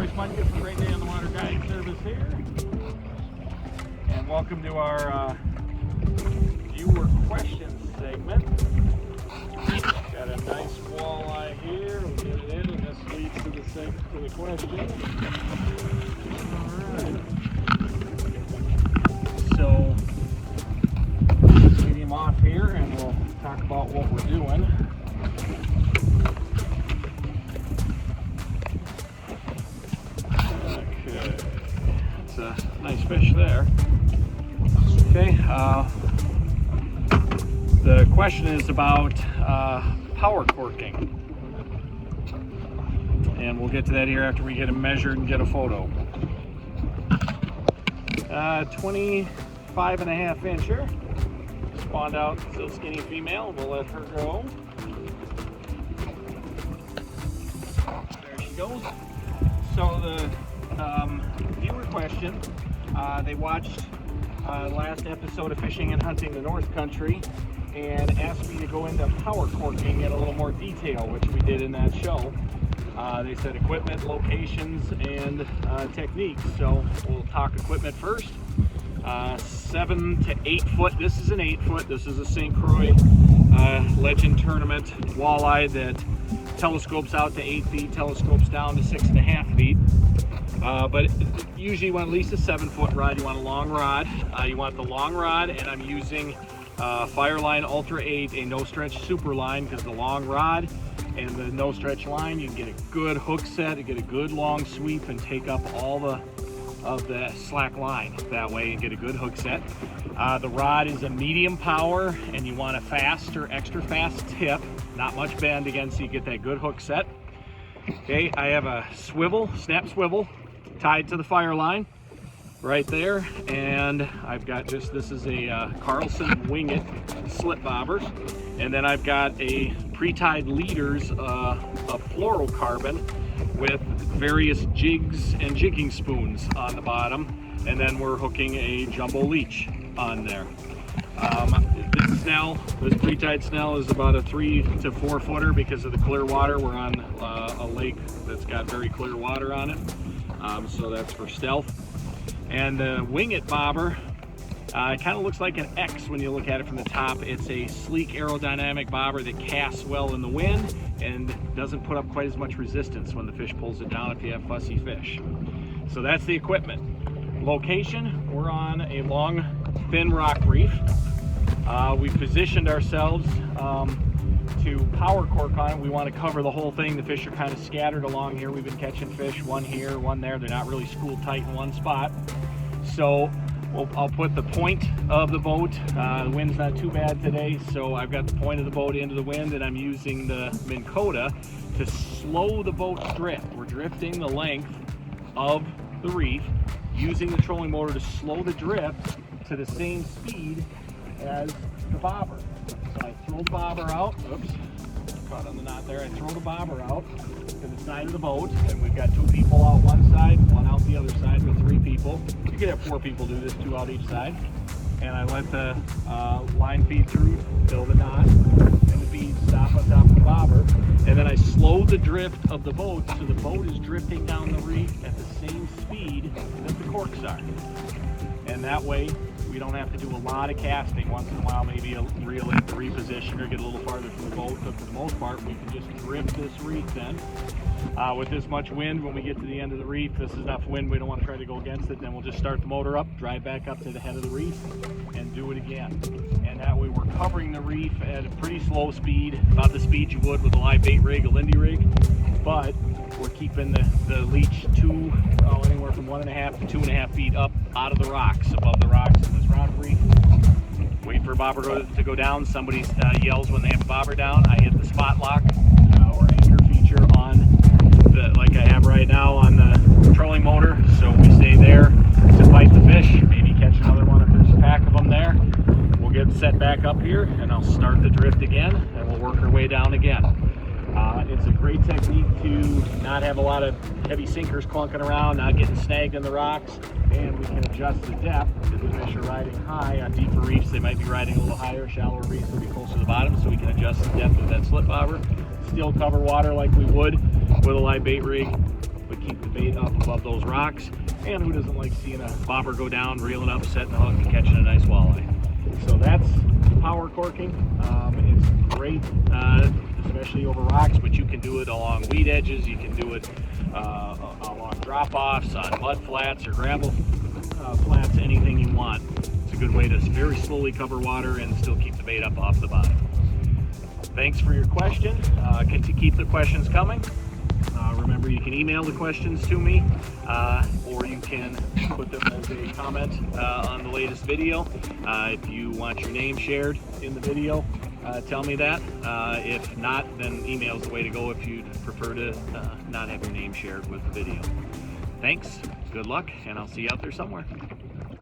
Chris Munga from Great Day on the Water Guide Service here. And welcome to our viewer questions segment. Got a nice walleye here. We'll get it in, and this leads to the question. Alright. So, let's get him off here and we'll talk about what we're doing. Okay, that's a nice fish there. Okay, the question is about power corking, and we'll get to that here after we get him measured and get a photo. 25.5 incher, spawned out, still skinny female. We'll let her go. There she goes. So the viewer question, they watched last episode of Fishing and Hunting the North Country and asked me to go into power corking in a little more detail, which we did in that show. They said equipment, locations, and techniques. So we'll talk equipment first. 7 to 8 foot. This is an 8 foot. This is a St. Croix Legend Tournament walleye that telescopes out to 8 feet, telescopes down to 6.5 feet. But usually you want at least a 7 foot rod. You want a long rod. You want the long rod, and I'm using Fireline Ultra 8, a no stretch super line, because the long rod and the no stretch line, you can get a good hook set, you get a good long sweep, and take up all of the slack line that way and get a good hook set. The rod is a medium power, and you want a fast or extra fast tip, not much bend again, so you get that good hook set. Okay, I have a swivel, snap swivel, tied to the fire line right there, and I've got this is a Carlson Wing It slip bobbers, and then I've got a pre-tied leaders of fluorocarbon with various jigs and jigging spoons on the bottom, and then we're hooking a jumbo leech on there. This pre-tied snell is about a 3 to 4 footer because of the clear water. We're on a lake that's got very clear water on it, so that's for stealth. And the Wing It bobber, it kind of looks like an X when you look at it from the top. It's a sleek aerodynamic bobber that casts well in the wind and doesn't put up quite as much resistance when the fish pulls it down if you have fussy fish. So that's the equipment. Location, we're on a long, thin rock reef. We positioned ourselves to power cork on it. We want to cover the whole thing. The fish are kind of scattered along here. We've been catching fish, one here, one there. They're not really school tight in one spot. So I'll put the point of the boat. The wind's not too bad today, so I've got the point of the boat into the wind, and I'm using the Minn Kota to slow the boat's drift. We're drifting the length of the reef, using the trolling motor to slow the drift to the same speed as the bobber. So I throw the bobber out. Oops, caught on the knot there. I throw the bobber out to the side of the boat, and we've got 2 people out one side, 1 out the other side with 3 people. You could have 4 people do this, 2 out each side. And I let the line feed through, fill the knot, and the bead stop on top of the bobber. And then I slow the drift of the boat so the boat is drifting down the reef at the same speed that the corks are. And that way, we don't have to do a lot of casting. Once in a while, maybe a reel in to reposition or get a little farther from the boat, but for the most part, we can just drift this reef then. With this much wind, when we get to the end of the reef, this is enough wind, we don't want to try to go against it, then we'll just start the motor up, drive back up to the head of the reef, and do it again. And that way we're covering the reef at a pretty slow speed, about the speed you would with a live bait rig, a Lindy rig, but we're keeping the leech anywhere from 1.5 to 2.5 feet up out of the rocks, above the rocks in this rock reef. Wait for a bobber to go down. Somebody yells when they have a bobber down. I hit the spot lock or anchor feature on like I have right now on the trolling motor, so we stay there to fight the fish, maybe catch another one if there's a pack of them there. We'll get set back up here, and I'll start the drift again, and we'll work our way down again. It's a great technique to not have a lot of heavy sinkers clunking around, not getting snagged in the rocks, and we can adjust the depth. If the fish are riding high on deeper reefs, they might be riding a little higher. Shallower reefs will be close to the bottom, so we can adjust the depth of that slip bobber. Still cover water like we would with a live bait rig, but keep the bait up above those rocks. And who doesn't like seeing a bobber go down, reeling up, setting the hook, and catching a nice walleye? So that's power corking. It's great, especially over rocks, but you can do it along weed edges. You can do it along drop-offs, on mud flats or gravel flats, anything you want. It's a good way to very slowly cover water and still keep the bait up off the bottom. Thanks for your question. Keep the questions coming. Remember, you can email the questions to me, or you can put them as a comment on the latest video. If you want your name shared in the video, tell me that. If not, then email is the way to go if you'd prefer to not have your name shared with the video. Thanks, good luck, and I'll see you out there somewhere.